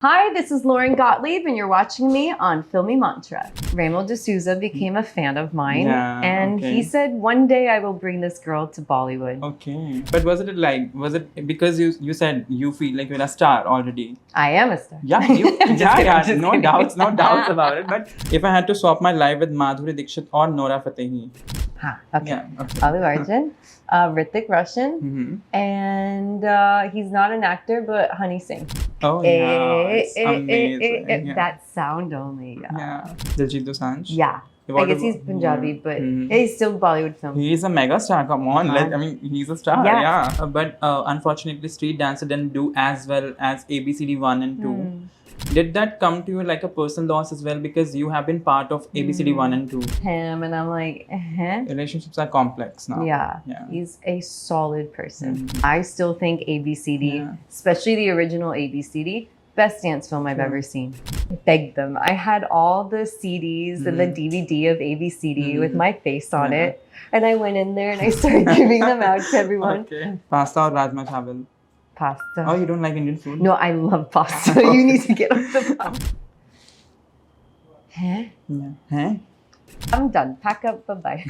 Hi, this is Lauren Gottlieb, and you're watching me on Filmy Mantra. Remo D'Souza became a fan of mine, and he said, one day I will bring this girl to Bollywood. Okay. But was it because you said you feel like you're a star already? I am a star. Yeah, no doubts about it. But if I had to swap my life with Madhuri Dixit or Nora Fatehi. Okay. Yeah, okay. Allu Arjun, Hrithik Roshan, and he's not an actor, but Honey Singh. Oh, yeah. It's amazing. Yeah. That sound only. Yeah. Diljit Dosanjh. Yeah. I guess he's Punjabi, but he's still Bollywood film. He's a mega star. Come on, he's a star. Yeah. But unfortunately, Street Dancer didn't do as well as ABCD 1 and 2. Did that come to you like a personal loss as well? Because you have been part of ABCD 1 and 2. Him, and I'm like, Relationships are complex now. Yeah. He's a solid person. I still think ABCD, especially the original ABCD, best dance film I've ever seen. I begged them. I had all the CDs and the DVD of ABCD with my face on it. And I went in there and I started giving them out to everyone. Okay. Pasta or Rajma Chawal? Pasta. Oh, you don't like Indian food? No, I love pasta. You need to get off the pasta. Huh? I'm done. Pack up. Bye-bye.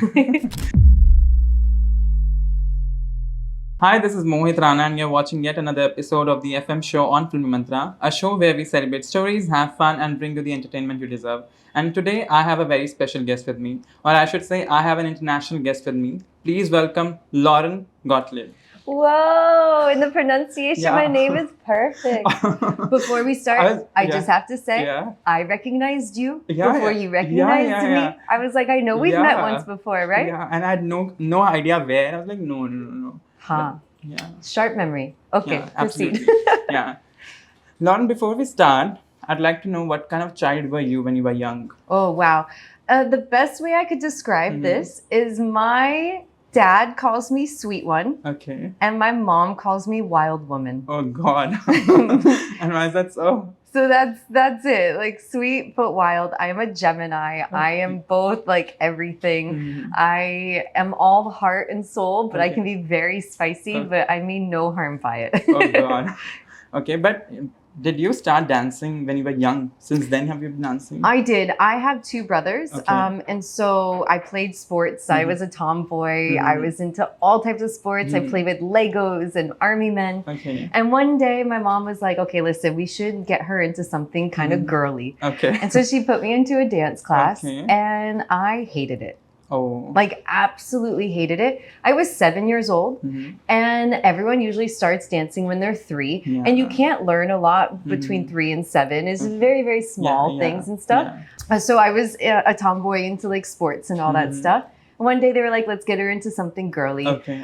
Hi, this is Mohit Rana and you're watching yet another episode of the FM show on Filmy Mantra, a show where we celebrate stories, have fun and bring you the entertainment you deserve. And today I have a very special guest with me, or I should say I have an international guest with me. Please welcome Lauren Gottlieb. Whoa, in the pronunciation, my name is perfect. Before we start, I just have to say, I recognized you before you recognized me. I was like, I know we've met once before, right? Yeah, and I had no idea where. I was like, no. Huh. But, sharp memory. Okay, proceed. Yeah. Lauren, before we start, I'd like to know what kind of child were you when you were young? Oh, wow. The best way I could describe this is my dad calls me sweet one. Okay. And my mom calls me wild woman. Oh, God. And why is that so? So that's it. Like sweet but wild. I am a Gemini. I am both like everything. I am all heart and soul, but I can be very spicy, but I mean no harm by it. Oh, God. Okay, but did you start dancing when you were young? Since then, have you been dancing? I did. I have two brothers. And so I played sports. I was a tomboy. I was into all types of sports. I played with Legos and army men. Okay. And one day my mom was like, okay, listen, we should get her into something kind of girly. Okay. And so she put me into a dance class and I hated it. Oh. Like absolutely hated it. I was 7 years old and everyone usually starts dancing when they're 3 and you can't learn a lot between 3 and 7. It's very, very small things and stuff. So I was a tomboy into like sports and all that stuff. One day they were like, let's get her into something girly. Okay.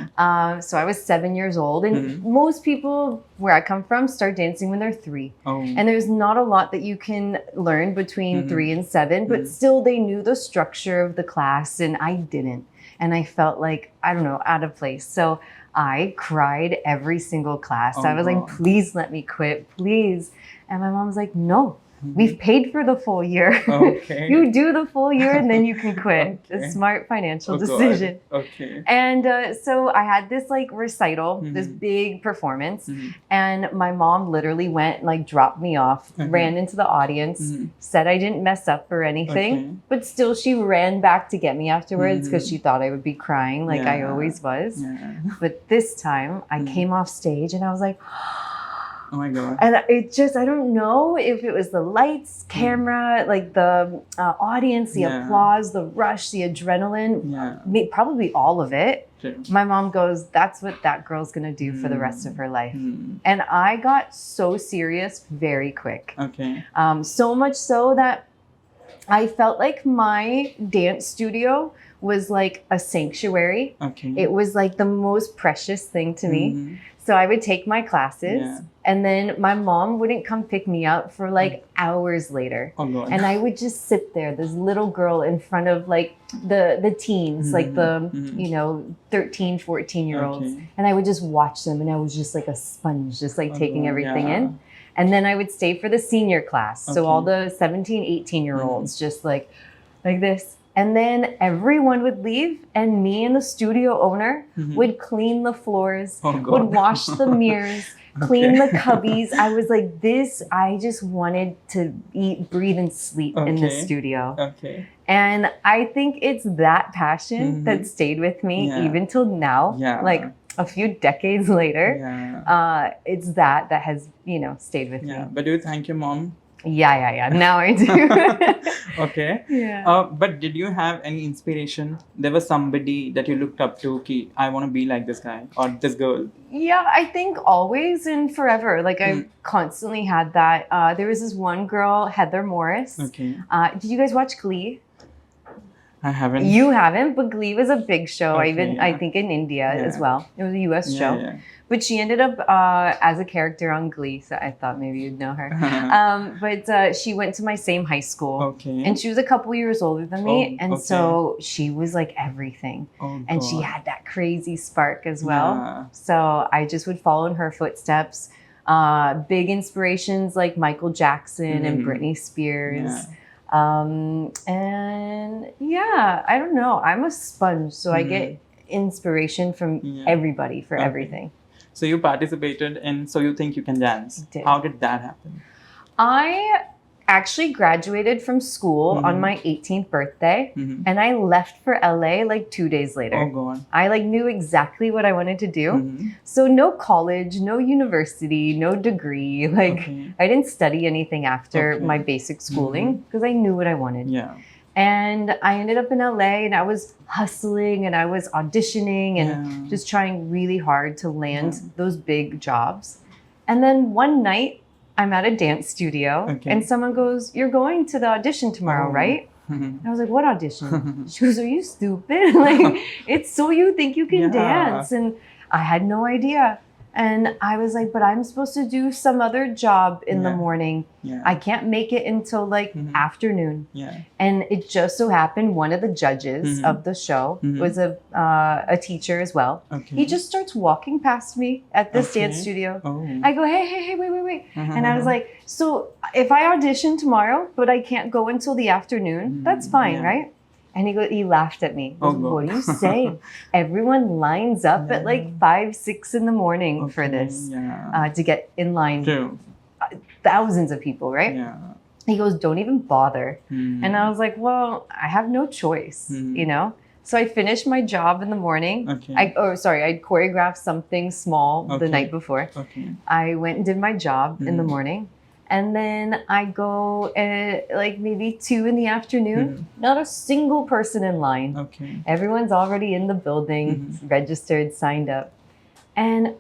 So I was 7 years old and most people where I come from start dancing when they're 3. Oh. And there's not a lot that you can learn between 3 and 7, but still they knew the structure of the class and I didn't. And I felt like, I don't know, out of place. So I cried every single class. I was like, please let me quit, please. And my mom was like, no. We've paid for the full year. Okay. You do the full year and then you can quit. A smart financial decision. Okay. And so I had this like recital, this big performance, and my mom literally went and like dropped me off, ran into the audience, said I didn't mess up or anything, but still she ran back to get me afterwards because she thought I would be crying like I always was. But this time I came off stage and I was like, oh my God. And it just, I don't know if it was the lights, camera, like the audience, the applause, the rush, the adrenaline, probably all of it. My mom goes, that's what that girl's going to do for the rest of her life. And I got so serious very quick. Okay. So much so that I felt like my dance studio was like a sanctuary. Okay. It was like the most precious thing to me. So I would take my classes and then my mom wouldn't come pick me up for like hours later. Oh, God. And I would just sit there, this little girl in front of like the teens, like the, 13, 14-year-olds. And I would just watch them and I was just like a sponge, just like taking everything in. And then I would stay for the senior class. So all the 17, 18-year-olds just like this. And then everyone would leave and me and the studio owner would clean the floors, would wash the mirrors, clean the cubbies. I was like, I just wanted to eat, breathe, and sleep in the studio. Okay. And I think it's that passion that stayed with me even till now. Yeah. Like a few decades later. Yeah. It's that has, stayed with me. Yeah. But do you thank your mom? Yeah. Now I do. Okay. Yeah. But did you have any inspiration? There was somebody that you looked up to, ki, I want to be like this guy or this girl. Yeah, I think always and forever. Like I constantly had that. There was this one girl, Heather Morris. Okay. Did you guys watch Glee? I haven't. You haven't, but Glee was a big show. Okay, I think in India as well. It was a US show. Yeah. But she ended up as a character on Glee, so I thought maybe you'd know her. But she went to my same high school. Okay. And she was a couple years older than me. And okay. so she was like everything. Oh, and she had that crazy spark as well. Yeah. So I just would follow in her footsteps. Big inspirations like Michael Jackson and Britney Spears. Yeah. And yeah, I don't know. I'm a sponge, so I get inspiration from everybody for everything. So you participated in So You Think You Can Dance. Did. How did that happen? I actually graduated from school on my 18th birthday, and I left for LA like 2 days later. Oh, God. I like knew exactly what I wanted to do. So no college, no university, no degree. Like I didn't study anything after my basic schooling because I knew what I wanted. Yeah. And I ended up in LA and I was hustling and I was auditioning and just trying really hard to land those big jobs. And then one night I'm at a dance studio and someone goes, "You're going to the audition tomorrow, right?" And I was like, "What audition?" She goes, "Are you stupid? Like, it's So You Think You Can Dance." And I had no idea. And I was like, "But I'm supposed to do some other job in the morning. I can't make it until like afternoon." Yeah. And it just so happened one of the judges of the show was a teacher as well. Okay. He just starts walking past me at this dance studio. Oh. I go, hey, wait. And I was like, "So if I audition tomorrow, but I can't go until the afternoon, that's fine, right?" And he laughed at me. He goes, "What are you saying?" Everyone lines up at like 5, 6 in the morning for this to get in line. True. Thousands of people, right? Yeah. He goes, "Don't even bother." And I was like, "Well, I have no choice, So I finished my job in the morning. Okay. I'd choreographed something small the night before. Okay. I went and did my job in the morning. And then I go at like maybe 2 in the afternoon. Not a single person in line. Okay. Everyone's already in the building, registered, signed up. And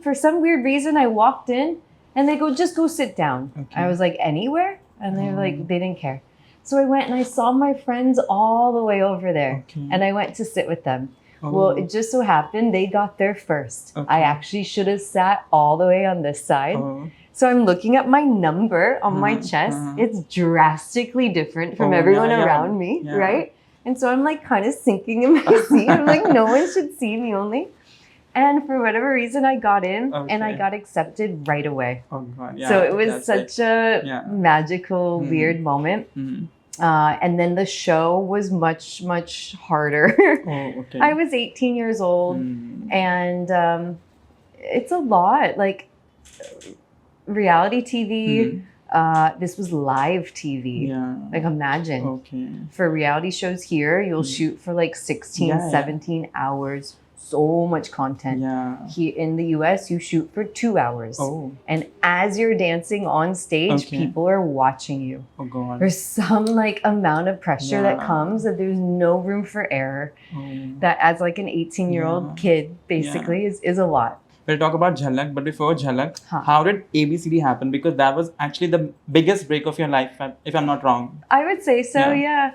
for some weird reason, I walked in and they go, "Just go sit down." Okay. I was like, "Anywhere?" And they were like, they didn't care. So I went and I saw my friends all the way over there. Okay. And I went to sit with them. Oh. Well, it just so happened they got there first. Okay. I actually should have sat all the way on this side. Oh. So I'm looking at my number on my chest. It's drastically different from everyone around me, right? And so I'm like kind of sinking in my seat. I'm like, no one should see me only. And for whatever reason, I got in and I got accepted right away. Oh, God. Yeah. So it was such a magical, weird moment. And then the show was much, much harder. Oh, okay. I was 18 years old and it's a lot. Like reality TV, this was live TV. Yeah. Like imagine. Okay. For reality shows here, you'll shoot for like 16, 17 hours. So much content. Yeah. Here in the US, you shoot for 2 hours. Oh. And as you're dancing on stage, people are watching you. Oh, God. There's some like amount of pressure that comes that there's no room for error. That as like an 18-year-old kid basically is a lot. We'll talk about Jhalak, but before Jhalak, how did ABCD happen? Because that was actually the biggest break of your life, if I'm not wrong. I would say so, yeah.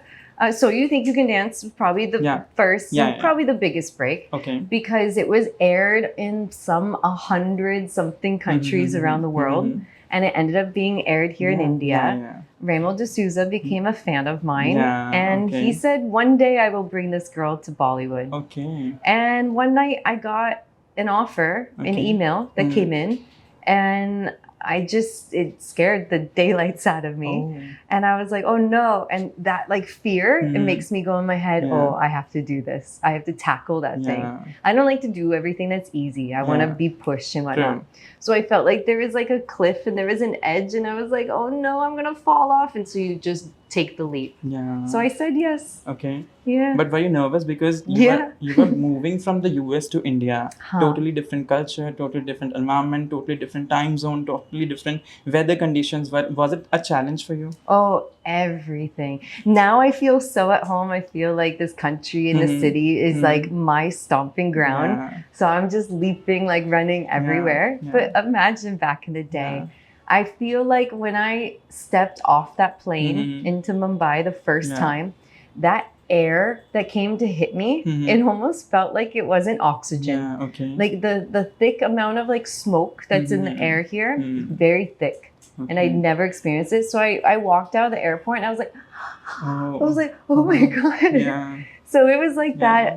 So You Think You Can Dance was probably the first, probably the biggest break. Okay. Because it was aired in some 100-something countries around the world. And it ended up being aired here in India. Remo D'Souza became a fan of mine. And he said, "One day I will bring this girl to Bollywood." Okay. And one night I got an offer, an email that came in. And it scared the daylights out of me. Oh. And I was like, oh no. And that like fear, it makes me go in my head, Yeah. oh, I have to do this. I have to tackle that Yeah. thing. I don't like to do everything that's easy. I want to be pushed and whatnot. True. So I felt like there was like a cliff and there was an edge and I was like, oh no, I'm going to fall off. And so you just take the leap. Yeah. So I said yes. Okay. Yeah. But were you nervous because you were moving from the US to India? Totally different culture, totally different environment, totally different time zone, totally different weather conditions. Was it a challenge for you? Oh, everything. Now I feel so at home. I feel like this country and the city is like my stomping ground. Yeah. So I'm just leaping, like running everywhere. Yeah. But imagine back in the day. I feel like when I stepped off that plane into Mumbai the first time, that air that came to hit me, it almost felt like it wasn't oxygen. Yeah, okay. Like the thick amount of like smoke that's in the air here, very thick. Okay. And I'd never experienced it. So I walked out of the airport and I was like, oh my God. Yeah. So it was like that,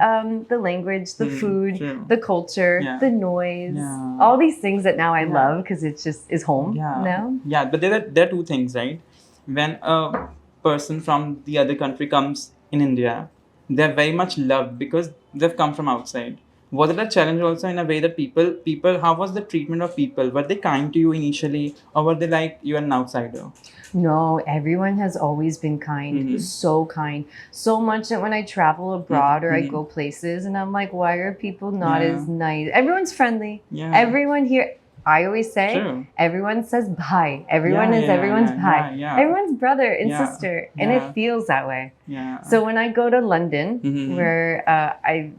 the language, the food, True. the culture, the noise, all these things that now I love because it just is home now. Yeah, but there are two things, right? When a person from the other country comes in India, they're very much loved because they've come from outside. Was it a challenge also in a way that people, how was the treatment of people? Were they kind to you initially or were they like, you're an outsider? No, everyone has always been kind, so kind. So much that when I travel abroad or I go places and I'm like, why are people not as nice? Everyone's friendly. Yeah. Everyone here, I always say, everyone says bye. Everyone is everyone's bye. Everyone's brother and sister. And it feels that way. Yeah. So when I go to London, where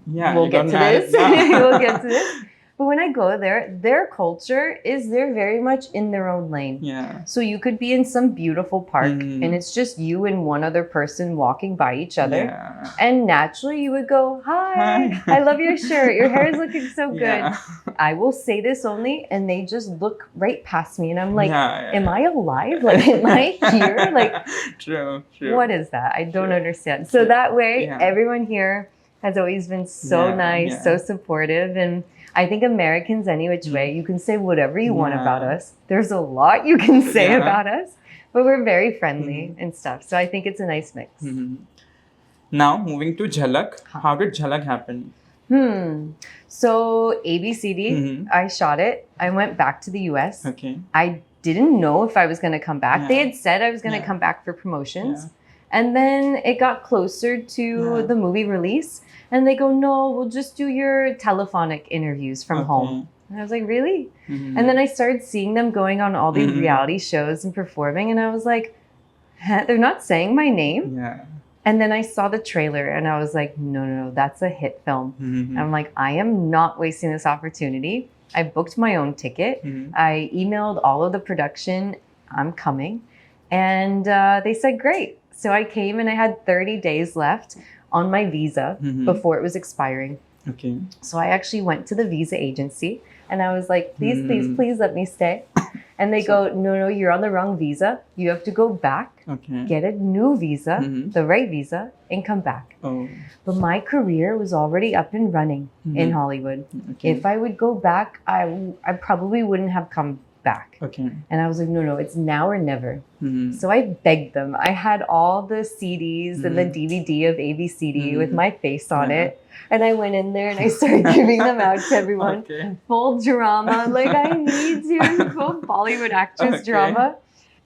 we'll get to married. this, we'll get to this. But when I go there, their culture is they're very much in their own lane. Yeah. So you could be in some beautiful park and it's just you and one other person walking by each other. Yeah. And naturally you would go, hi, I love your shirt. Your hair is looking so good. Yeah. I will say this only and they just look right past me and I'm like, am I alive? Like, am I here? Like, true. What is that? I don't understand. So that way, everyone here has always been so nice, so supportive. And I think Americans, any which way, you can say whatever you want about us. There's a lot you can say about us, but we're very friendly and stuff. So I think it's a nice mix. Now, moving to Jhalak. How did Jhalak happen? So ABCD, I shot it. I went back to the US. Okay. I didn't know if I was going to come back. They had said I was going to come back for promotions. And then it got closer to the movie release. And they go, no, we'll just do your telephonic interviews from home. And I was like, really? And then I started seeing them going on all these reality shows and performing. And I was like, they're not saying my name. Yeah. And then I saw the trailer and I was like, no, that's a hit film. And I'm like, I am not wasting this opportunity. I booked my own ticket. I emailed all of the production. I'm coming. And they said, great. So I came and I had 30 days left on my visa before it was expiring. Okay. So I actually went to the visa agency and I was like, please let me stay. And they go, no, you're on the wrong visa. You have to go back, get a new visa, the right visa, and come back. Oh. But my career was already up and running in Hollywood. Okay. If I would go back, I probably wouldn't have come back. Okay. And I was like, no, it's now or never. So I begged them. I had all the CDs and the DVD of ABCD with my face on it. And I went in there and I started giving them out to everyone. Full drama. Like, I need you. Full Bollywood actress drama.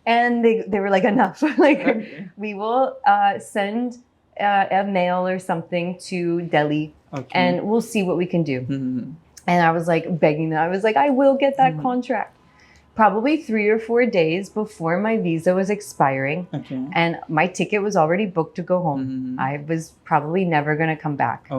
And they were like, enough. Like, we will send a mail or something to Delhi and we'll see what we can do. And I was like begging them. I was like, I will get that contract. Probably 3 or 4 days before my visa was expiring. And my ticket was already booked to go home. I was probably never going to come back.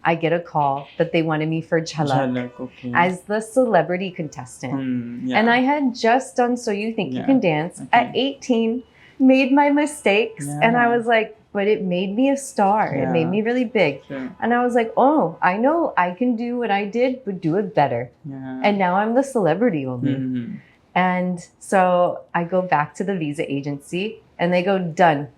I get a call that they wanted me for Jhalak as the celebrity contestant. And I had just done So You Think You Can Dance at 18, made my mistakes. And I was like, but it made me a star. It made me really big. And I was like, oh, I know I can do what I did, but do it better. And now I'm the celebrity only. And so I go back to the visa agency and they go, done.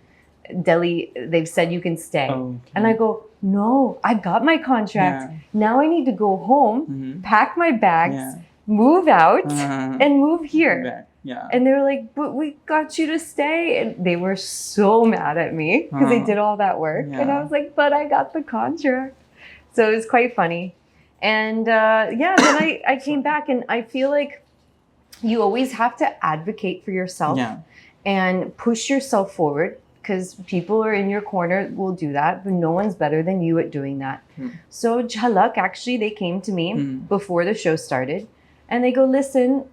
Delhi, they've said you can stay. And I go, no, I got my contract. Now I need to go home, pack my bags, move out Uh-huh. and move here. Back. Yeah. And they were like, but we got you to stay. And they were so mad at me because they did all that work. And I Yeah. was like, but I got the contract. So it was quite funny. And yeah, then I came back, and I feel like you always have to advocate for yourself Yeah. and push yourself forward, because people are in your corner will do that, but no one's better than you at doing that. So Jhalak, actually, they came to me before the show started, and they go, listen,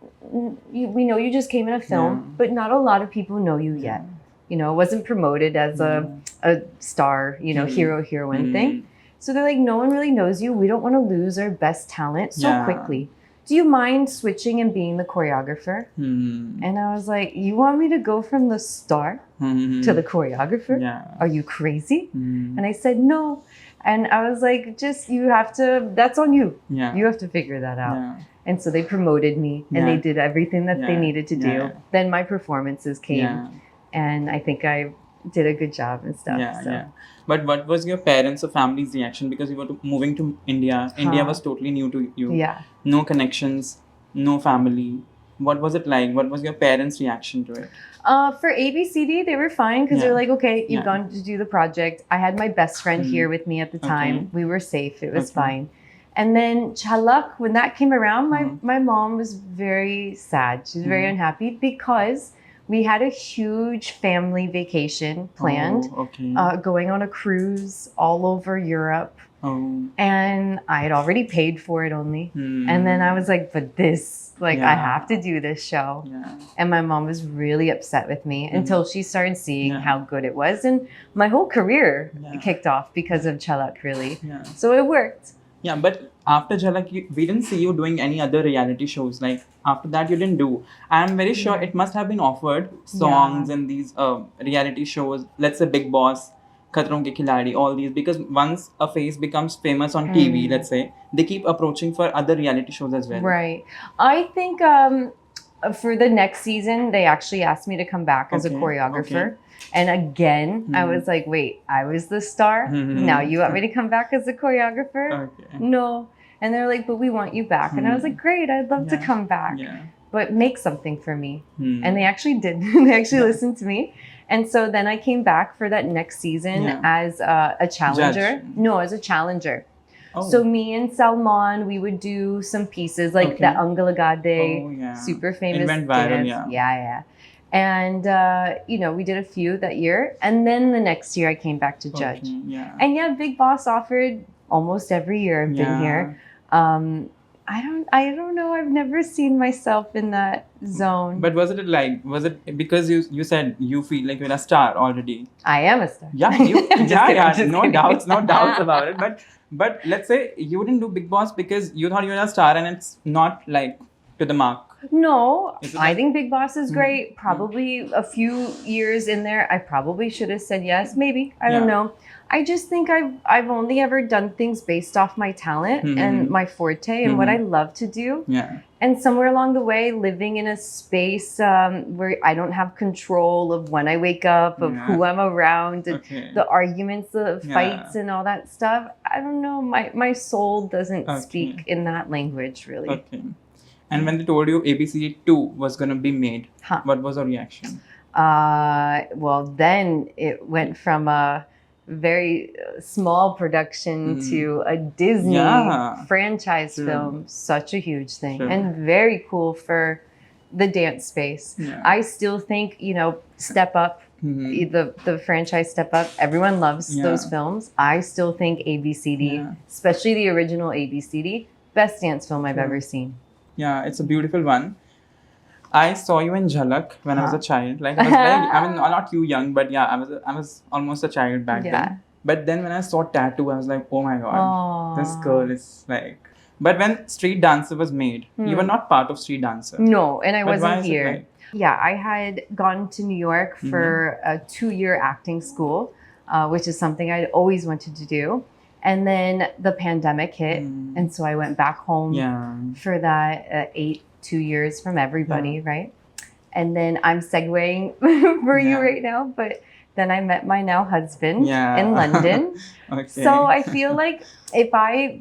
we know you just came in a film, but not a lot of people know you yet. You know, it wasn't promoted as a star, you know, hero, heroine thing. So they're like, no one really knows you. We don't want to lose our best talent so quickly. Do you mind switching and being the choreographer? And I was like, you want me to go from the star to the choreographer? Yeah. Are you crazy? And I said, no. And I was like, just, you have to, that's on you. Yeah. You have to figure that out. Yeah. And so they promoted me, and they did everything that they needed to do. Yeah. Then my performances came, Yeah. and I think I did a good job and stuff. Yeah, so. yeah. But what was your parents or family's reaction? Because you were moving to India. India was totally new to you. Yeah. No connections, no family. What was it like? What was your parents' reaction to it? For ABCD, they were fine, because they're like, okay, you've gone to do the project. I had my best friend here with me at the time. We were safe. It was fine. And then Jhalak, when that came around, my mom was very sad. She was very unhappy, because we had a huge family vacation planned, going on a cruise all over Europe. And I had already paid for it only. And then I was like, but this, like, I have to do this show. And my mom was really upset with me until she started seeing how good it was. And my whole career kicked off because of Jhalak, really. So it worked. Yeah, but after Jhalak, we didn't see you doing any other reality shows. Like, after that, you didn't do. I'm very sure it must have been offered songs in these reality shows. Let's say Big Boss, Khatron Ke Khiladi, all these. Because once a face becomes famous on TV, let's say, they keep approaching for other reality shows as well. Right. I think for the next season, they actually asked me to come back as a choreographer. And again, I was like, wait, I was the star. Now you want me to come back as a choreographer? No. And they're like, but we want you back. And I was like, great, I'd love to come back. But make something for me. And they actually did. They actually listened to me. And so then I came back for that next season as a challenger. Judge. No, as a challenger. So me and Salman, we would do some pieces like the Angalagade, super famous it went viral, dance. Yeah. And, you know, we did a few that year. And then the next year I came back to judge. And yeah, Big Boss offered almost every year I've been here. I don't know. I've never seen myself in that zone. But was it like, was it because you said you feel like you're a star already? I am a star. Yeah, no doubts about it. But let's say you didn't do Big Boss because you thought you were a star and it's not like to the mark. No, I think Big Boss is great. Probably a few years in there, I probably should have said yes. Maybe. I don't know. I just think I've only ever done things based off my talent and my forte and what I love to do. And somewhere along the way, living in a space where I don't have control of when I wake up, of who I'm around, and the arguments, the fights and all that stuff. I don't know. My soul doesn't speak in that language, really. And when they told you ABCD 2 was going to be made, what was your reaction? Well, then it went from a very small production to a Disney franchise film. Such a huge thing. And very cool for the dance space. I still think, you know, Step Up, the franchise Step Up, everyone loves those films. I still think ABCD, especially the original ABCD, best dance film I've ever seen. Yeah, it's a beautiful one. I saw you in Jhalak when I was a child. Like I was I mean, not you young, but yeah, I was almost a child back then. But then when I saw Tattoo, I was like, oh my god, this girl is like. But when Street Dancer was made, you were not part of Street Dancer. No, and I But why wasn't is it here. like- Yeah, I had gone to New York for a 2-year acting school, which is something I'd always wanted to do. And then the pandemic hit, and so I went back home for that 2 years from everybody, right? And then I'm segueing for you right now, but then I met my now husband in London. So I feel like if I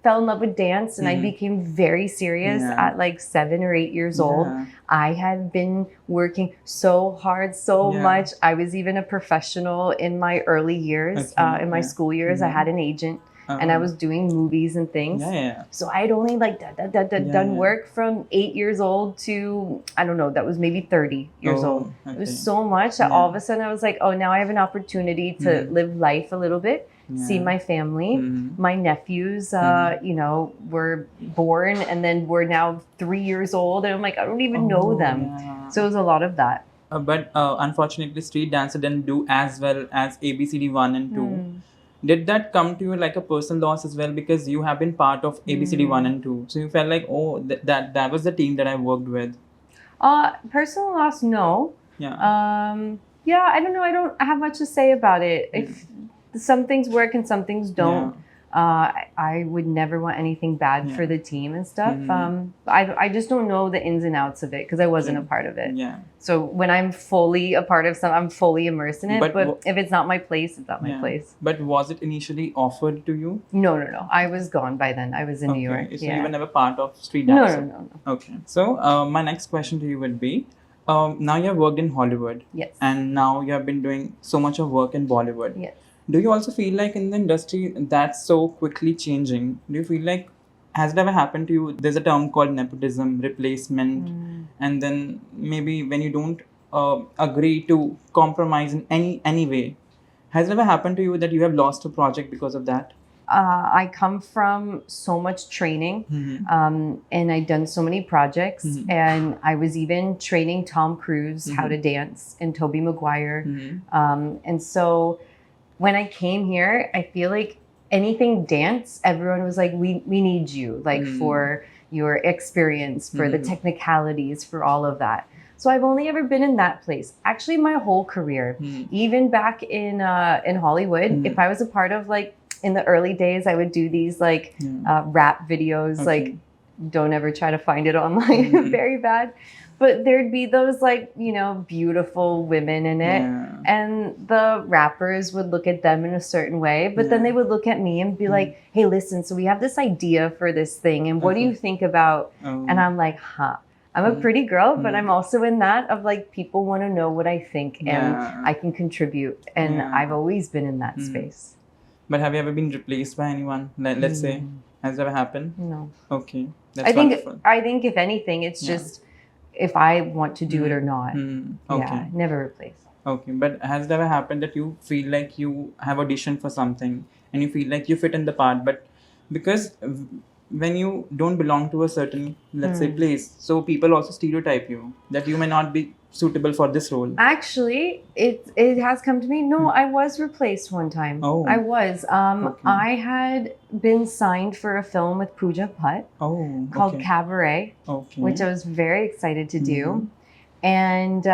fell in love with dance and I became very serious at like 7 or 8 years old. I had been working so hard, so much. I was even a professional in my early years, in my school years. I had an agent. And I was doing movies and things. So I had only like done work from 8 years old to, I don't know, that was maybe 30 years old. It was so much that all of a sudden I was like, oh, now I have an opportunity to live life a little bit, see my family. My nephews, you know, were born and then were now 3 years old. And I'm like, I don't even know them. So it was a lot of that. But unfortunately, street dancer didn't do as well as ABCD 1 and 2. Did that come to you like a personal loss as well, because you have been part of ABCD 1 and 2? So you felt like, oh, that was the team that I worked with. Personal loss, no. Yeah, I don't know. I don't have much to say about it. If some things work and some things don't. I would never want anything bad for the team and stuff. I just don't know the ins and outs of it because I wasn't a part of it. So when I'm fully a part of something, I'm fully immersed in it. But if it's not my place, it's not my place. But was it initially offered to you? No. I was gone by then. I was in New York. So you were never part of street dance? No. Okay. So my next question to you would be, now you have worked in Hollywood. Yes. And now you have been doing so much of work in Bollywood. Yes. Do you also feel like in the industry that's so quickly changing? Do you feel like, has it ever happened to you? There's a term called nepotism, replacement. And then maybe when you don't agree to compromise in any way, has it ever happened to you that you have lost a project because of that? I come from so much training and I'd done so many projects and I was even training Tom Cruise how to dance and Tobey Maguire. And so when I came here, I feel like anything dance, everyone was like, we need you, like for your experience, for the technicalities, for all of that. So I've only ever been in that place. Actually, my whole career, even back in Hollywood, if I was a part of like, in the early days, I would do these like rap videos, like don't ever try to find it online, very bad. But there'd be those like, you know, beautiful women in it. And the rappers would look at them in a certain way. But then they would look at me and be like, hey, listen, so we have this idea for this thing. And what do you think about? And I'm like, I'm a pretty girl, but I'm also in that of like, people want to know what I think and I can contribute. And I've always been in that space. But have you ever been replaced by anyone? Let's say, has it ever happened? No. Okay. That's wonderful. I think if anything, it's just if I want to do it or not. Okay. Never replace. Okay. But has it ever happened that you feel like you have auditioned for something and you feel like you fit in the part, but because when you don't belong to a certain, let's say, place, so people also stereotype you that you may not be suitable for this role? Actually, it has come to me. No, I was replaced one time. I was. I had been signed for a film with Pooja Bhatt called Cabaret, which I was very excited to do. And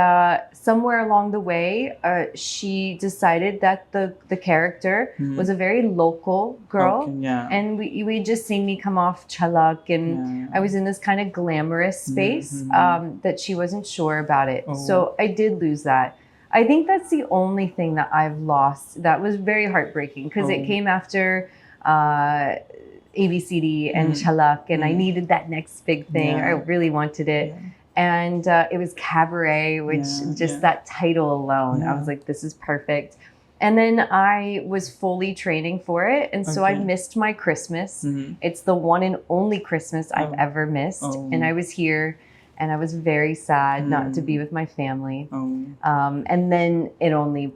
somewhere along the way, she decided that the character was a very local girl. And we just seen me come off Jhalak, and I was in this kind of glamorous space that she wasn't sure about it. So I did lose that. I think that's the only thing that I've lost. That was very heartbreaking because it came after ABCD and Jhalak, and I needed that next big thing. I really wanted it. And it was Cabaret, which just that title alone, I was like, this is perfect. And then I was fully training for it. And so I missed my Christmas. It's the one and only Christmas I've ever missed. And I was here and I was very sad not to be with my family. And then it only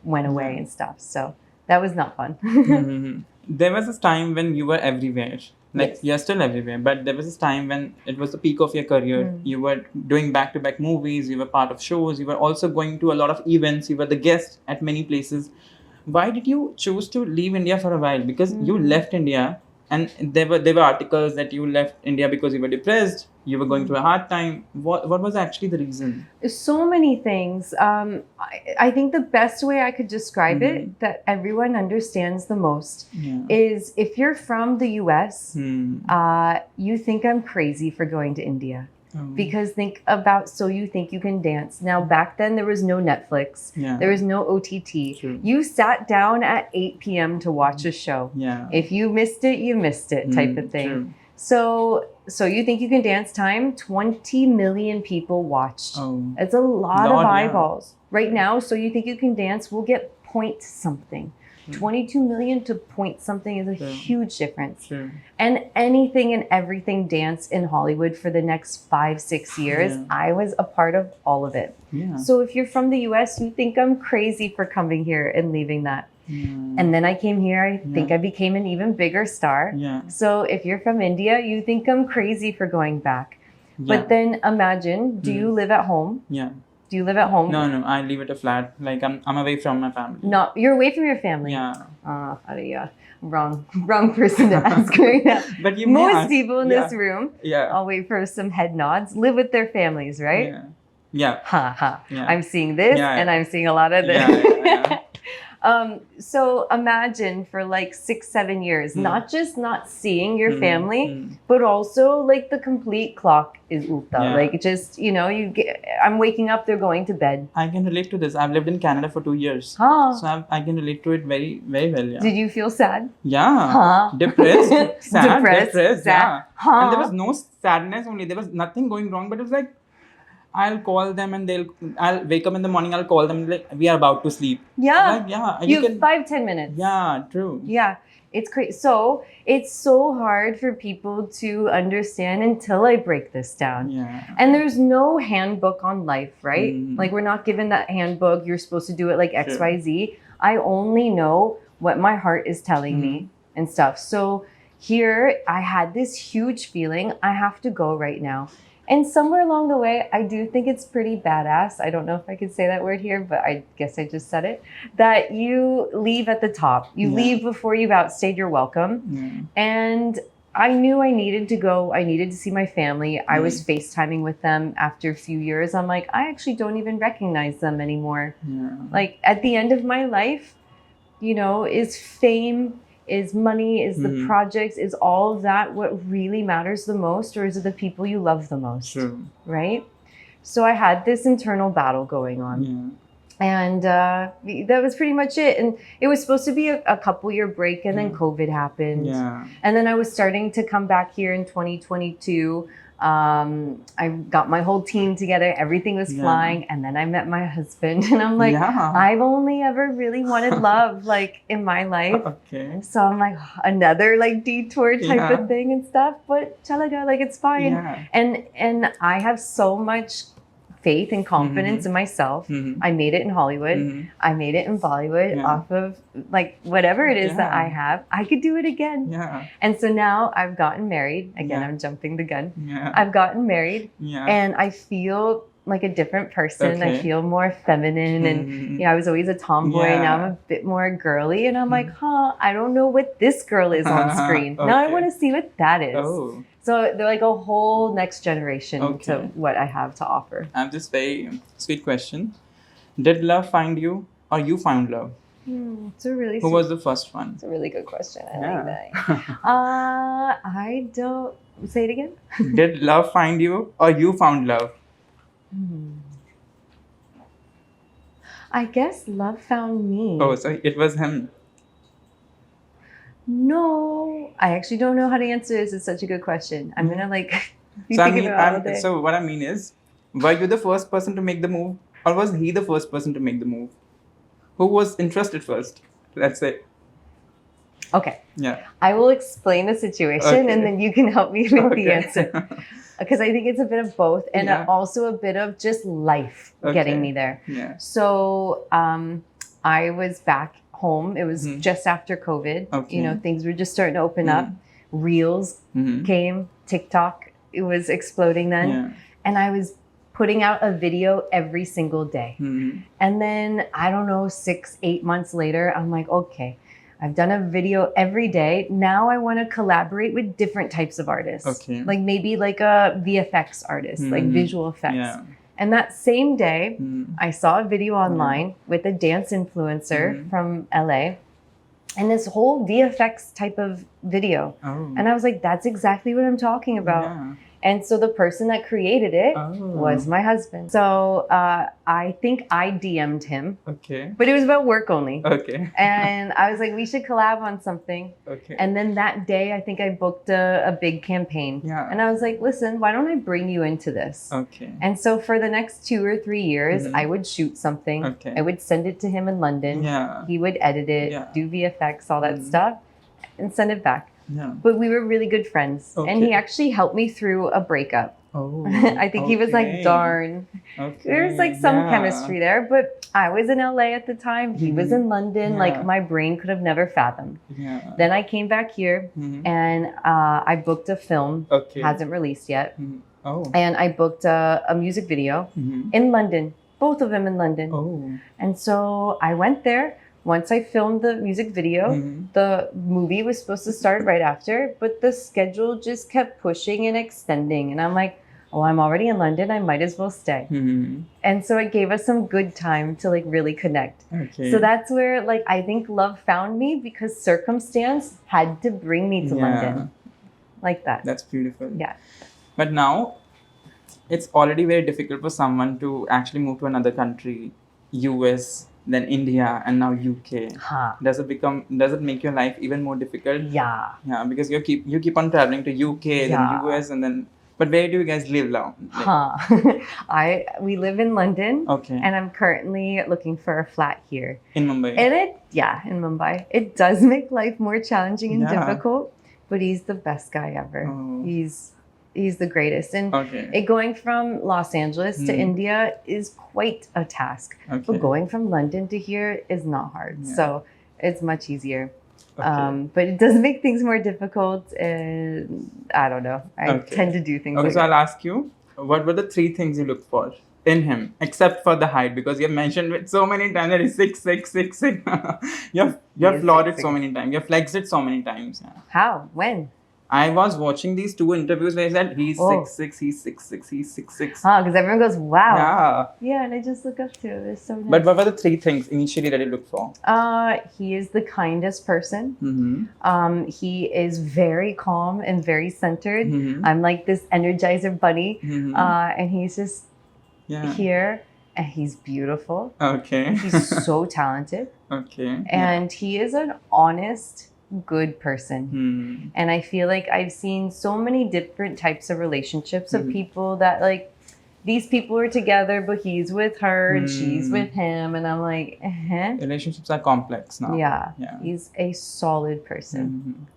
went away and stuff. So that was not fun. There was this time when you were everywhere. Like, you're still everywhere, but there was this time when it was the peak of your career. You were doing back-to-back movies, you were part of shows, you were also going to a lot of events, you were the guest at many places. Why did you choose to leave India for a while? Because you left India, and there were articles that you left India because you were depressed, you were going through a hard time. What was actually the reason? So many things. I think the best way I could describe it, that everyone understands the most, is if you're from the US, you think I'm crazy for going to India. Because think about So You Think You Can Dance. Now, back then, there was no Netflix. Yeah. There was no OTT. True. You sat down at 8 p.m. to watch a show. Yeah. If you missed it, you missed it type of thing. True. So You Think You Can Dance time, 20 million people watched. Oh. It's a lot of Yeah. eyeballs. Right now, So You Think You Can Dance will get point something. 22 million to point something is a huge difference. True. And anything and everything dance in Hollywood for the next 5-6 years, I was a part of all of it. Yeah. So if you're from the US, you think I'm crazy for coming here and leaving that. And then I came here, I think I became an even bigger star. Yeah. So if you're from India, you think I'm crazy for going back. Yeah. But then imagine, do you live at home? Yeah. Do you live at home? No, I live at a flat. Like I'm away from my family. No, you're away from your family. Yeah. Wrong person to ask right now. But you Most people in this room, Yeah. I'll wait for some head nods, live with their families, right? Yeah. Yeah. Ha ha. Yeah. I'm seeing this and I'm seeing a lot of this. Yeah. So imagine for like 6-7 years, not just not seeing your family, but also like the complete clock is ulta. Yeah. Like just, I'm waking up, they're going to bed. I can relate to this. I've lived in Canada for 2 years. Huh. So I can relate to it very, very well. Yeah. Did you feel sad? Yeah. Huh. Depressed. Sad. Depressed, sad. Yeah. Huh. And there was no sadness only. There was nothing going wrong. But it was like, I'll call them and I'll wake up in the morning. I'll call them like, we are about to sleep. Yeah. Like, yeah. You have 5-10 minutes. Yeah, true. Yeah. It's crazy. So it's so hard for people to understand until I break this down. Yeah. And there's no handbook on life, right? Like we're not given that handbook. You're supposed to do it like X, Y, Z. I only know what my heart is telling me and stuff. So here I had this huge feeling. I have to go right now. And somewhere along the way, I do think it's pretty badass. I don't know if I could say that word here, but I guess I just said it. That you leave at the top. You leave before you've outstayed your welcome. And I knew I needed to go. I needed to see my family. I was FaceTiming with them after a few years. I'm like, I actually don't even recognize them anymore. Like at the end of my life, is fame, is money, is the projects, is all of that what really matters the most, or is it the people you love the most? True. Right? So I had this internal battle going on. Yeah. And that was pretty much it. And it was supposed to be a couple-year break, and then COVID happened. Yeah. And then I was starting to come back here in 2022. I got my whole team together. Everything was flying. And then I met my husband. And I'm like, I've only ever really wanted love, like, in my life. Okay. So I'm like, another, like, detour type of thing and stuff. But Jhalak, like, it's fine. Yeah. And I have so much faith and confidence in myself. I made it in Hollywood. I made it in Bollywood off of like whatever it is that I have. I could do it again. Yeah. And so now I've gotten married. Again, I'm jumping the gun. Yeah. I've gotten married Yeah. and I feel like a different person. I feel more feminine and I was always a tomboy. Now I'm a bit more girly and I'm like, I don't know what this girl is on screen. Now I want to see what that is. Oh. So they're like a whole next generation to what I have to offer. I have this very sweet question. Did love find you or you found love? It's a really Who was the first one? It's a really good question. I like that. I don't... Say it again? Did love find you or you found love? I guess love found me. Oh, so it was him. No, I actually don't know how to answer this. It's such a good question. I'm gonna be thinking about it all day. So what I mean is, were you the first person to make the move, or was he the first person to make the move? Who was interested first? Let's say. Okay. Yeah. I will explain the situation, and then you can help me with the answer. Because I think it's a bit of both, and also a bit of just life getting me there. Yeah. So I was back home. It was just after COVID. Things were just starting to open up. Reels came, TikTok, it was exploding then. Yeah. And I was putting out a video every single day. And then, I don't know, 6-8 months later, I'm like, okay, I've done a video every day. Now I want to collaborate with different types of artists. Okay. Like maybe like a VFX artist, like visual effects. Yeah. And that same day, I saw a video online with a dance influencer from LA and this whole VFX type of video. Oh. And I was like, that's exactly what I'm talking about. Yeah. And so the person that created it was my husband. So I think I DM'd him. Okay. But it was about work only. Okay. And I was like, we should collab on something. Okay. And then that day, I think I booked a big campaign. Yeah. And I was like, listen, why don't I bring you into this? Okay. And so for the next 2 or 3 years, I would shoot something. Okay. I would send it to him in London. Yeah. He would edit it, do VFX, all that stuff, and send it back. Yeah. But we were really good friends. Okay. And he actually helped me through a breakup. Oh. I think he was like, darn. Okay. There was like some chemistry there. But I was in LA at the time. He was in London. Like my brain could have never fathomed. Yeah. Then I came back here and I booked a film. Okay. Hasn't released yet. Oh. And I booked a music video in London. Both of them in London. Oh. And so I went there. Once I filmed the music video, the movie was supposed to start right after, but the schedule just kept pushing and extending. And I'm like, oh, I'm already in London. I might as well stay. And so it gave us some good time to like really connect. Okay. So that's where like I think love found me because circumstance had to bring me to London. Like that. That's beautiful. Yeah. But now it's already very difficult for someone to actually move to another country, US, then India, and now UK. Does it make your life even more difficult? Yeah. Yeah, because you keep on traveling to UK, then US, and then. But where do you guys live now? Like, we live in London. Okay. And I'm currently looking for a flat here. In Mumbai. And in Mumbai. It does make life more challenging and difficult, but he's the best guy ever. Oh. He's the greatest. And going from Los Angeles to India is quite a task. Okay. But going from London to here is not hard. Yeah. So it's much easier. Okay. But it does make things more difficult. And I don't know. I tend to do things okay, like so that. I'll ask you, what were the 3 things you looked for in him, except for the height? Because you have mentioned it so many times that he's 6'6". you have flaunted it so many times. You have flexed it so many times. Yeah. How? When? I was watching these 2 interviews where he said he's 6'6", he's 6'6", he's 6'6". Because everyone goes, wow. Yeah. Yeah, and I just look up to him. It's so nice. But what were the 3 things initially that you looked for? He is the kindest person. He is very calm and very centered. I'm like this energizer bunny. And he's just here. And he's beautiful. Okay. He's so talented. Okay. And he is an honest, good person. And I feel like I've seen so many different types of relationships of people that like these people are together but he's with her and she's with him and I'm like relationships are complex now. Yeah. He's a solid person.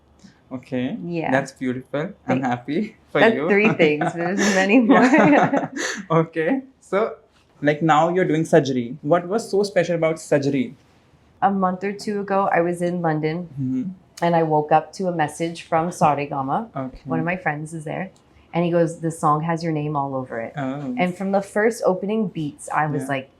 Okay. Yeah. That's beautiful. I'm happy for That's you. 3 things. There's many more. Okay. So like now you're doing Sajri. What was so special about Sajri? A month or 2 ago, I was in London and I woke up to a message from Saregama. Okay. One of my friends is there. And he goes, the song has your name all over it. Oh. And from the first opening beats, I was like,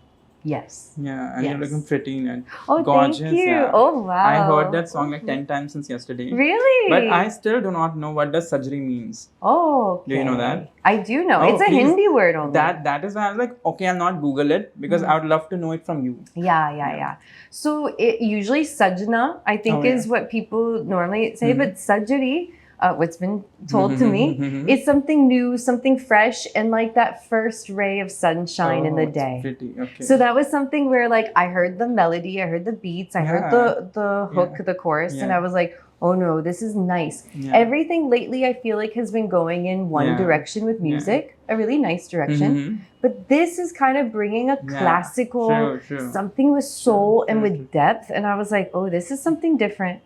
yes. Yeah, and you're looking pretty and Oh, gorgeous. thank you. Yeah. Oh, wow. I heard that song like 10 times since yesterday. Really? But I still do not know what does Sajri means. Oh, okay. Do you know that? I do know. Oh, it's a please. Hindi word only. That is why I was like, okay, I'll not Google it because I would love to know it from you. Yeah. So it usually Sajna, I think, is what people normally say, but Sajri, what's been told to me, is something new, something fresh, and like that first ray of sunshine in the day. Pretty. Okay. So that was something where like I heard the melody, I heard the beats, I heard the hook, the chorus, and I was like, oh no, this is nice. Yeah. Everything lately I feel like has been going in one direction with music, a really nice direction. But this is kind of bringing a classical, something with soul and with depth. And I was like, oh, this is something different.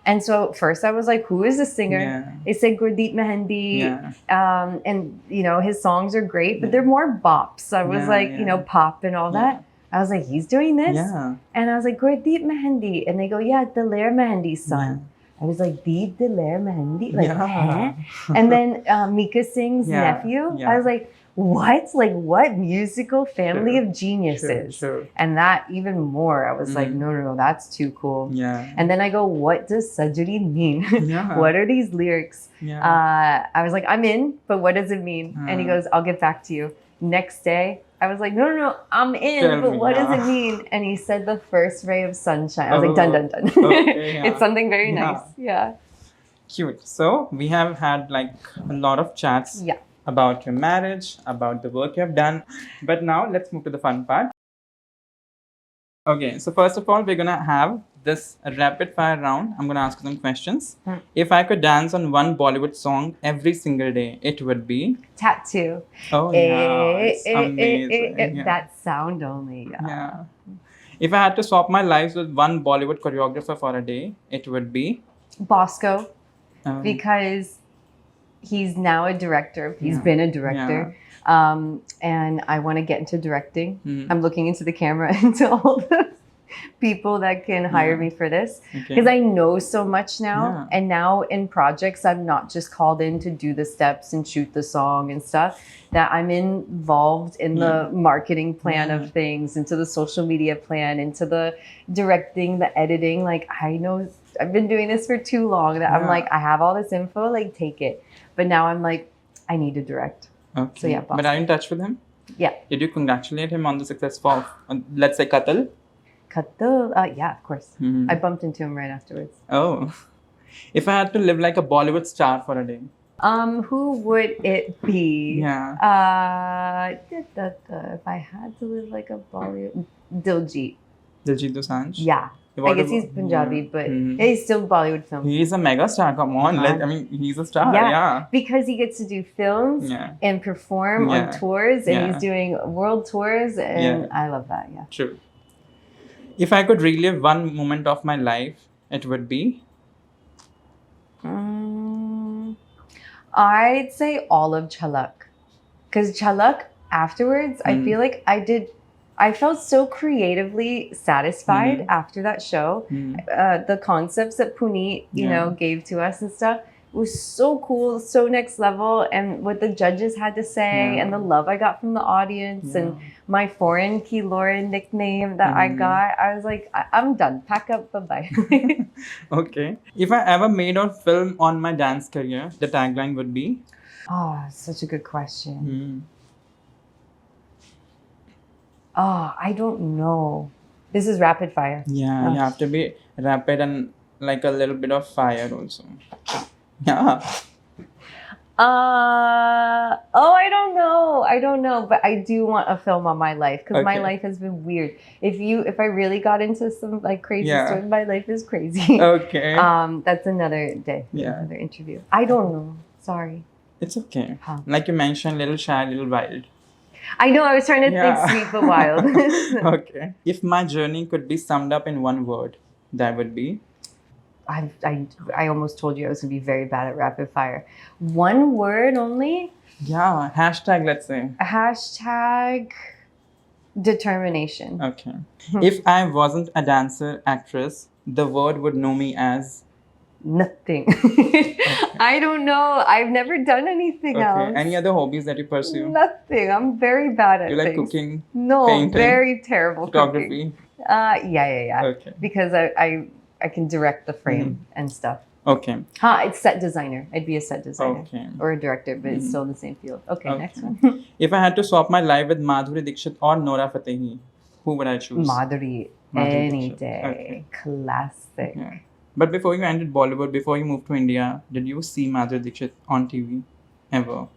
And so first I was like, who is the singer? They said Gurdeep Mehendi. And, you know, his songs are great, but they're more bops. I was like, you know, pop and all that. I was like, he's doing this? And I was like, Gurdeep Mehendi. And they go, yeah, Daler Mehendi's son. I was like, Deep Daler Mehendi? Like, huh? And then Mika Singh's nephew. I was like, what? Like, what musical family of geniuses? And that even more, I was like, no, that's too cool. And then I go, what does Sajri mean? What are these lyrics? I was like, I'm in, but what does it mean? And he goes, I'll get back to you. Next day, I was like, no, I'm in, but what does it mean? And he said the first ray of sunshine. I was like, done. Okay, It's something very nice. Cute. So we have had like a lot of chats about your marriage, about the work you have done. But now let's move to the fun part. Okay, so first of all, we're gonna have this rapid fire round. I'm gonna ask you some questions. If I could dance on one Bollywood song every single day, it would be Tattoo. Oh yeah, it's amazing. Yeah. That sound only. Yeah. If I had to swap my lives with one Bollywood choreographer for a day, it would be Bosco, um, because he's now a director. He's been a director. And I want to get into directing. I'm looking into the camera into all the people that can hire me for this, because I know so much now. And now in projects, I'm not just called in to do the steps and shoot the song and stuff, that I'm involved in the marketing plan of things, into the social media plan, into the directing, the editing. Like, I know I've been doing this for too long that I'm like, I have all this info, like, take it. But now I'm like, I need to direct. Okay. So yeah, but are you in touch with him? Yeah. Did you congratulate him on the success of, let's say, Katal? Katal? Yeah, of course. I bumped into him right afterwards. Oh. If I had to live like a Bollywood star for a day. Who would it be? Yeah. If I had to live like a Bollywood... Diljit Dosanjh? Yeah. I guess he's Punjabi, but he's still Bollywood films. He's a mega star. Come on. I mean, he's a star. Yeah. Because he gets to do films and perform on tours, and he's doing world tours, and I love that. Yeah. True. If I could relive one moment of my life, it would be? I'd say all of Jhalak. Because Jhalak, afterwards, I feel like I felt so creatively satisfied after that show. The concepts that Puneet, you know, gave to us and stuff was so cool, so next level. And what the judges had to say and the love I got from the audience and my foreign Ki Lauren nickname that I got, I was like, I'm done. Pack up, bye-bye. Okay. If I ever made a film on my dance career, the tagline would be? Oh, such a good question. Oh, I don't know. This is rapid fire. Yeah, you have to be rapid and like a little bit of fire also. Yeah. I don't know. But I do want a film on my life, because my life has been weird. If I really got into some like crazy stories, my life is crazy. Okay. That's another day. Yeah. Another interview. I don't know. Sorry. It's okay. Like you mentioned, little shy, little wild. I know, I was trying to think sweet but wild. Okay. If my journey could be summed up in one word, that would be? I almost told you I was going to be very bad at rapid fire. One word only? Yeah. Hashtag, let's say. Hashtag determination. Okay. If I wasn't a dancer, actress, the world would know me as? Nothing. I don't know. I've never done anything else. Any other hobbies that you pursue? Nothing. I'm very bad at You like things. cooking? No, painting, very terrible photography? cooking. Yeah. Okay. Because I can direct the frame and stuff. Okay. It's set designer. I'd be a set designer. Okay. Or a director, but it's still in the same field. Okay, next one. If I had to swap my life with Madhuri Dixit or Nora Fatehi, who would I choose? Madhuri any day. Okay. Classic. Yeah. But before you entered Bollywood, before you moved to India, did you see Madhuri Dixit on TV ever?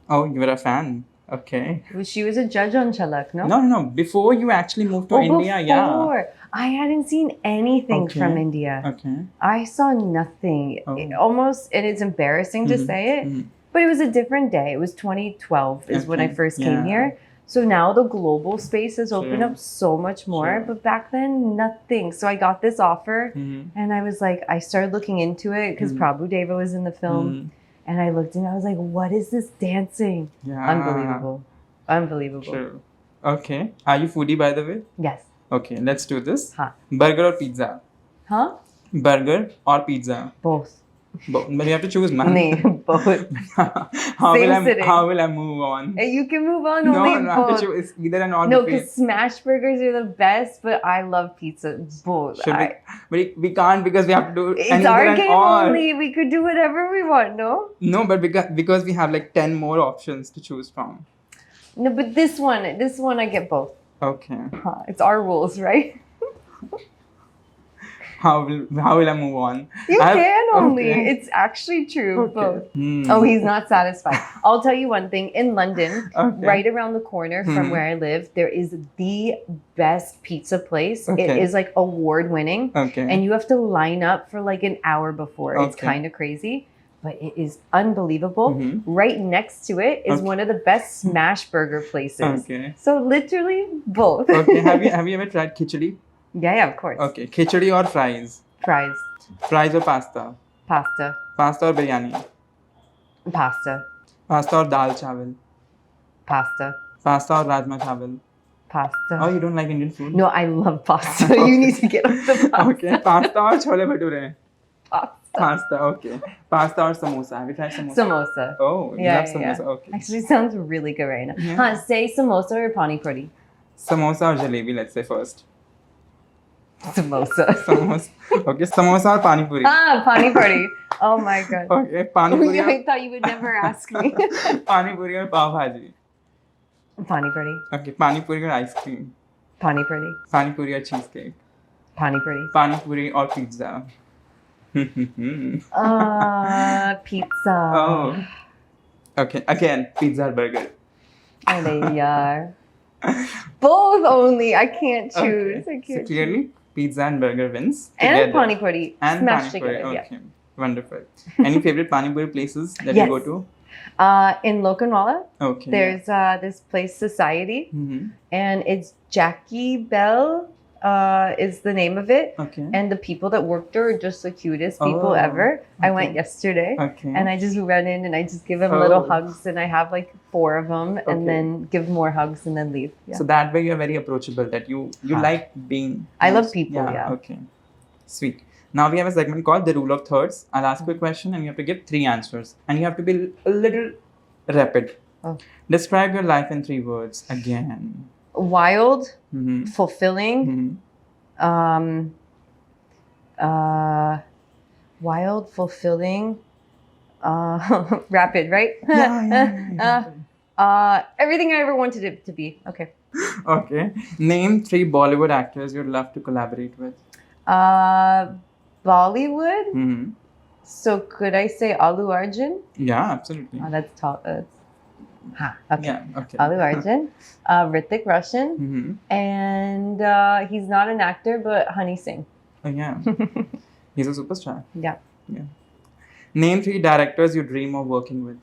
Oh, you were a fan. Okay. She was a judge on Jhalak, no? No. Before you actually moved to India, before. I hadn't seen anything from India. Okay. I saw nothing. Almost, and it's embarrassing to say it, but it was a different day. It was 2012 is when I first came here. So now the global space has opened up so much more, but back then, nothing. So I got this offer and I was like, I started looking into it because Prabhu Deva was in the film. And I looked and I was like, what is this dancing? Yeah. Unbelievable. True. Okay. Are you foodie, by the way? Yes. Okay, let's do this. Burger or pizza? Burger or pizza? Both. But you have to choose, man. No, both. How will I move on? You can move on only No, I both. have to choose either an or. No, because smash burgers are the best, but I love pizza. Both. But we can't because we have to do it's our game only. We could do whatever we want, no? No, but because we have like 10 more options to choose from. No, but this one I get both. Okay. It's our rules, right? how will I move on? You can only. Okay. It's actually true. Okay. Both. Hmm. Oh, he's not satisfied. I'll tell you one thing. In London, Okay. right around the corner from where I live, there is the best pizza place. Okay. It is like award winning. Okay. And you have to line up for like an hour before. It's Okay. kind of crazy, but it is unbelievable. Mhm. Right next to it is Okay. one of the best smash burger places. Okay. So literally both. Okay. Have you ever tried khichdi? Yeah, of course. Okay. Khichdi or fries? Fries, Fries or pasta? pasta, Pasta or biryani? pasta, Pasta or dal chawal? pasta, Pasta or rajma chawal? pasta. Oh, you don't like Indian food? No, I love pasta. You need to get off the pasta. Okay. Pasta or chole bhature? Pasta. Pasta. Okay. Pasta or samosa? Have you tried samosa? Samosa. Oh, you Yeah, love yeah, samosa. yeah. Okay. Actually, sounds really good right now. Yeah. Huh, say samosa or pani puri? Samosa or jalebi? Let's say first. Samosa. Samosa. Okay. Samosa or pani puri? Ah, pani puri. Oh my god. Okay. Pani puri. I thought you would never ask me. Pani puri or pav bhaji? Pani puri. Okay. Pani puri or ice cream? Pani puri. Pani puri or cheesecake? Pani puri. Pani puri or pizza? Pizza. Oh. Okay. Again, pizza or burger? Oh, they are. Both only. I can't choose. Okay. I So can't clearly, choose. pizza and burger wins. And together. pani puri. And Smashed pani puri. together. Yeah. Okay. Wonderful. Any favorite pani puri places that Yes. you go to? In Lokanwala, Okay. there's this place, Society, Mm-hmm. and it's Jackie Bell is the name of it. Okay. And the people that work there are just the cutest people Oh, ever. I okay. went yesterday. Okay. And I just run in and I just give them Oh. little hugs, and I have like 4 of them, Okay. and then give more hugs and then leave. Yeah. So that way you're very approachable. That you like being. I love people, yeah. Okay. Sweet. Now we have a segment called the rule of thirds. I'll ask you a question and you have to give 3 answers, and you have to be a little rapid. Oh. Describe your life in 3 words again. Wild, Mm-hmm. fulfilling, Mm-hmm. wild, fulfilling, rapid, right? Yeah. Everything I ever wanted it to be. Okay. Okay. Name 3 Bollywood actors you'd love to collaborate with. Bollywood. Mm-hmm. So could I say Alu Arjun? Yeah, absolutely. Oh, that's tall. Okay. Yeah. Okay. Alu Arjun, Hrithik Roshan, Mm-hmm. and he's not an actor, but Honey Singh. Oh, yeah. He's a superstar. Yeah. Name 3 directors you dream of working with.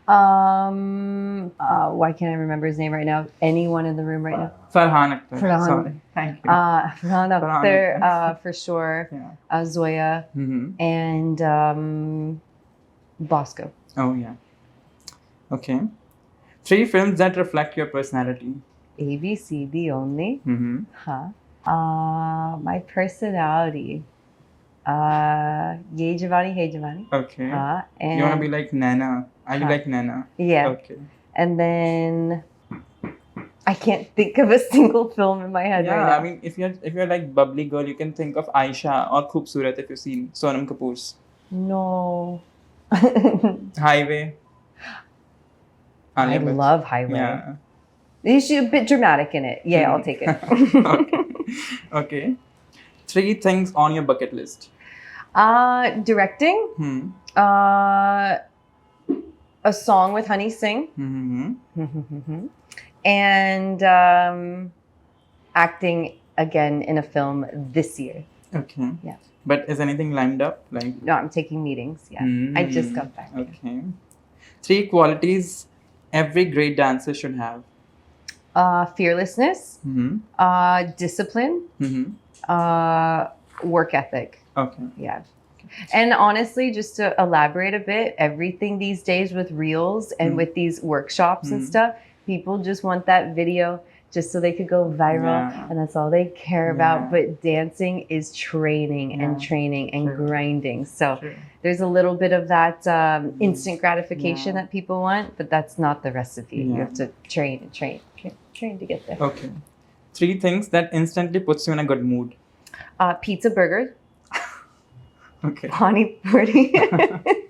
Why can't I remember his name right now? Anyone in the room right now? Farhan Akhtar. Farhan. Sorry. Thank you. Farhan Farhan Akhtar, for sure. Yeah. Zoya Mm-hmm. and Bosco. Oh, yeah. Okay. 3 films that reflect your personality. ABCD only. Mm-hmm. Huh. My personality. Ye Jawani, Hey Jawani. Okay. And You want to be like Nana. Are you like Nana? yeah. Okay. And then I can't think of a single film in my head right now. I mean, if you're like bubbly girl, you can think of Aisha or Khoobsurat if you've seen Sonam Kapoor's. No. Highway. I Alia Bhatt. love Highway. Yeah. You should a bit dramatic in it. Yeah, I'll take it. Okay. 3 things on your bucket list. Directing. Hmm. A song with Honey Singh. Mm-hmm. And acting again in a film this year. Okay. Yeah. But is anything lined up? Like. No, I'm taking meetings. Yeah. I just got back. Okay. 3 qualities every great dancer should have. Fearlessness. Mm-hmm. Discipline. Mm-hmm. Work ethic. Okay. Yeah. And honestly, just to elaborate a bit, everything these days with reels and with these workshops and stuff, people just want that video just so they could go viral, and that's all they care about. But dancing is training and training and grinding. So there's a little bit of that instant gratification that people want, but that's not the recipe. You have to train and train to get there. Okay. 3 things that instantly puts you in a good mood. Pizza, burger, Okay. pani puri.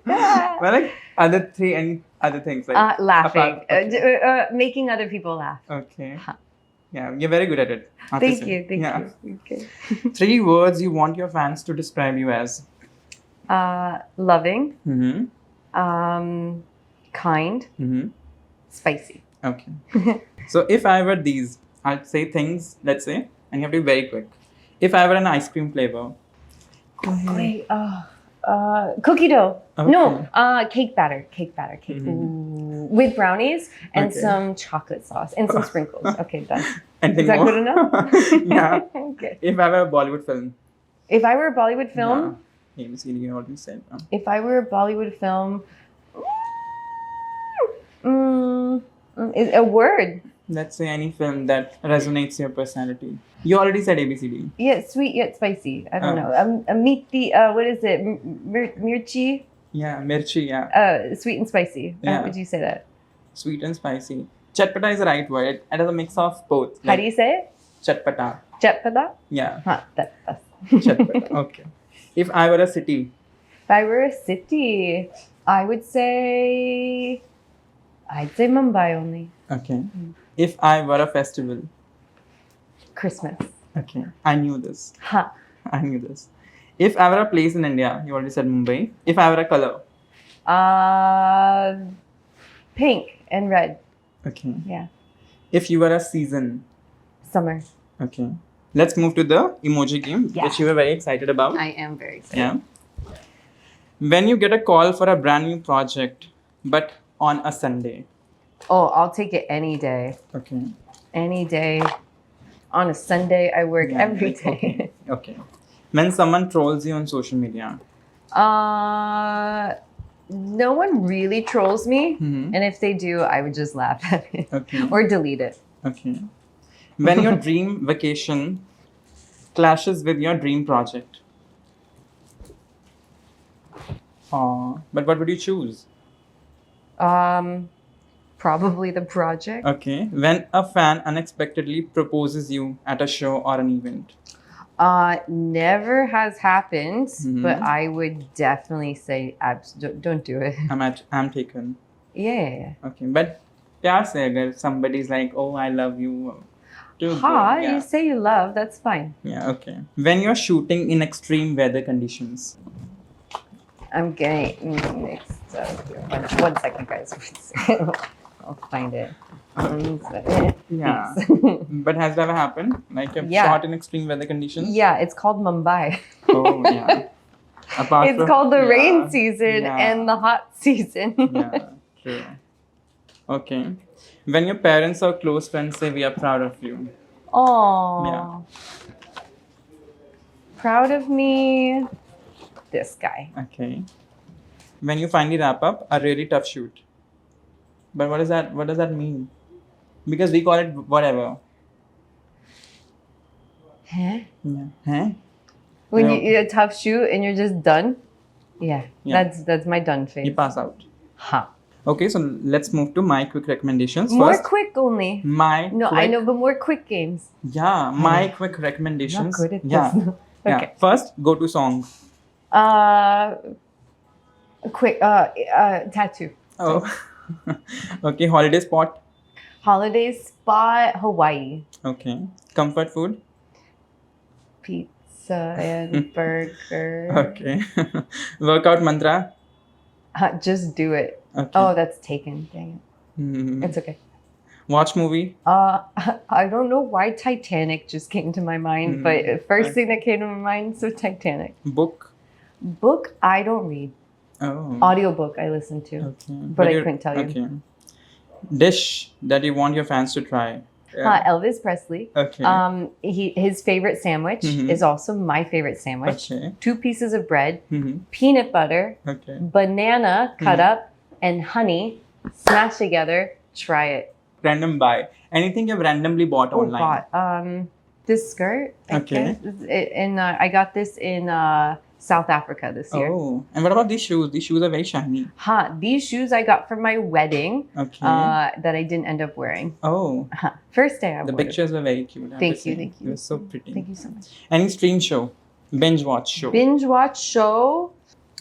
Well, like any other things like Laughing, apart- okay. making other people laugh. Okay. Yeah, you're very good at it. Thank you. Thank Yeah. you. Okay. 3 words you want your fans to describe you as. Loving, Mm-hmm. kind, Mm-hmm. spicy. Okay. So if I were these, I'd say things, let's say, and you have to be very quick. If I were an ice cream flavor. Go ahead. Wait, cookie dough. Okay. No, cake batter. Cake. Ooh. With brownies and Okay. some chocolate sauce and some sprinkles. Okay, done. Anything Is that more? good enough? Yeah. Okay. If I were a Bollywood film. If I were a Bollywood film, Yeah. ABCD, you already said. if I were a Bollywood film, is a word. Let's say any film that resonates your personality. You already said ABCD. Yeah, sweet yet spicy. I don't know. Meaty. What is it? Mirchi. Yeah, mirchi, yeah. Sweet and spicy. Yeah. How would you say that? Sweet and spicy. Chatpata is the right word. It has a mix of both. How do you say it? Chatpata. Chatpada? Yeah. Huh, that's. Chatpata. Okay. If I were a city. If I were a city, I'd say Mumbai only. Okay. If I were a festival. Christmas. Okay. I knew this. Ha. I knew this. If I were a place in India, you already said Mumbai. If I were a color. Pink and red. Okay. Yeah. If you were a season. Summer. Okay. Let's move to the emoji game, Yeah. which you were very excited about. I am very excited. Yeah. When you get a call for a brand new project, but on a Sunday. Oh, I'll take it any day. Okay. Any day. On a Sunday, I work Yeah, every day. Okay. When someone trolls you on social media. No one really trolls me. Mhm. And if they do, I would just laugh at it. Okay. Or delete it. Okay. When your dream vacation clashes with your dream project. But what would you choose? Probably the project. Okay. When a fan unexpectedly proposes you at a show or an event. Never has happened, Mhm. but I would definitely say don't do it. I'm taken. Yeah. Okay. But प्यार से अगर somebody is like, oh, I love you. Too good. Ha, Yeah. you say you love, that's fine. Yeah, okay. When you're shooting in extreme weather conditions. I'm getting mixed up. One second, guys. I'll find it. Yeah. But has that ever happened? Like you've Yeah. shot in extreme weather conditions? Yeah, it's called Mumbai. Oh, yeah. Apart It's from- called the yeah, rain season yeah, and the hot season. Yeah, true. Okay. When your parents or close friends say we are proud of you. Oh. Yeah. Proud of me. This guy. Okay. When you finally wrap up a really tough shoot. But what does that mean? Because we call it whatever. Huh? Yeah. Huh? When Yeah. you a tough shoot and you're just done. Yeah. Yeah. That's my done phase. You pass out. Ha. Okay, so let's move to my quick recommendations. More First, quick only. my No, quick, I know, but more quick games. Yeah, my quick I'm recommendations. not good at Yeah. this. Yeah. Okay. First, go to song. Quick. Tattoo. Oh. Okay, holiday spot. Holiday spot. Hawaii. Okay. Comfort food. Pizza and burger. Okay. Workout mantra. Just do it. Okay. Oh, that's taken. Dang Hmm. it. It's okay. Watch movie. I don't know why Titanic just came to my mind, but first thing that came to my mind, so Titanic. Book. Book, I don't read. Oh. Audiobook, I listen to. Okay. But I you're- couldn't tell you. Okay. Dish that you want your fans to try. Elvis Presley. Okay. His favorite sandwich Mhm. is also my favorite sandwich. Okay. 2 pieces of bread, Mhm. peanut butter, Okay. banana cut Mhm. up, and honey smashed together. Try it. Random buy. Anything you've randomly bought Oh online. God. This skirt. I Okay. guess, I got this in South Africa this year. Oh. And what about these shoes? These shoes are very shiny. These shoes I got for my wedding Okay. that I didn't end up wearing. Oh. First day I The wore it. pictures were very cute. I have Thank to you, say. thank you. It was so pretty. Thank you so much. Any stream show? Binge watch show? Binge watch show?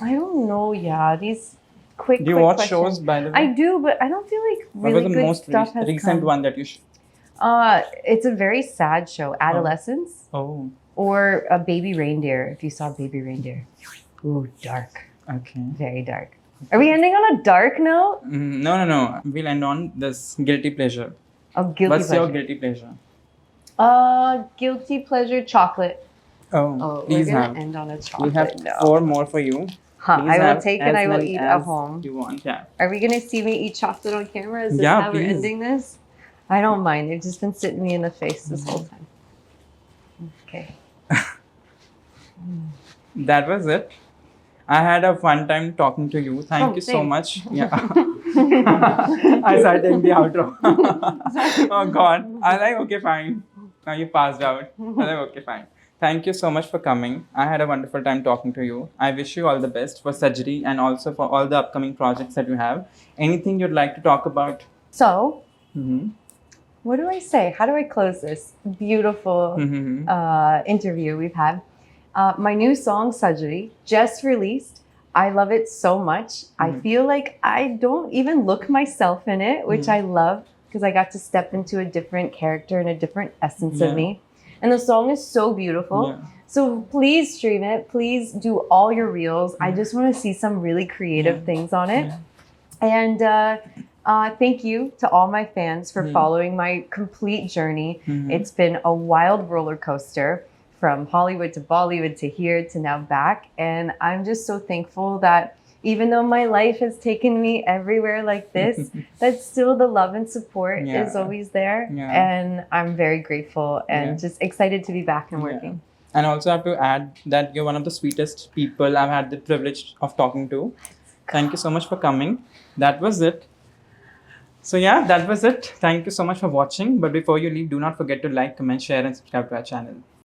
I don't know. Yeah, these quick. Do you quick watch questions. shows, by the way? I do, but I don't feel like What really was the good most stuff has recent come. one that you It's a very sad show, Adolescence, Oh, or a Baby Reindeer. If you saw Baby Reindeer, ooh, dark, okay. very dark. Are we ending on a dark note? No. We'll end on this guilty pleasure. Oh, guilty What's pleasure. your guilty pleasure? Guilty pleasure chocolate. Oh, Oh, please we're gonna have. end on a We chocolate. have No. 4 more for you. Huh, Please I will have take and as I will many eat as at home. You want, yeah. Are we gonna see me eat chocolate on camera? Is this Yeah, how please. we're ending this? I don't mind. They've just been sitting me in the face this whole time. Okay. That was it. I had a fun time talking to you. Thank Oh, you so thanks. much. Yeah. I started in the outro. Oh God. I like, okay, fine. Now you passed out. I like, okay, fine. Thank you so much for coming. I had a wonderful time talking to you. I wish you all the best for Sajri and also for all the upcoming projects that you have. Anything you'd like to talk about? So, Mm-hmm. what do I say? How do I close this beautiful Mm-hmm. interview we've had? My new song, Sajri, just released. I love it so much. I feel like I don't even look myself in it, which I love because I got to step into a different character and a different essence of me. And the song is so beautiful. Yeah. So please stream it. Please do all your reels. I just want to see some really creative things on it. And thank you to all my fans for following my complete journey. It's been a wild roller coaster from Hollywood to Bollywood to here to now back. And I'm just so thankful that even though my life has taken me everywhere like this, that still the love and support is always there. Yeah. And I'm very grateful and just excited to be back and working. And also I have to add that you're one of the sweetest people I've had the privilege of talking to. Thank you so much for coming. That was it. So yeah, that was it. Thank you so much for watching. But before you leave, do not forget to like, comment, share and subscribe to our channel.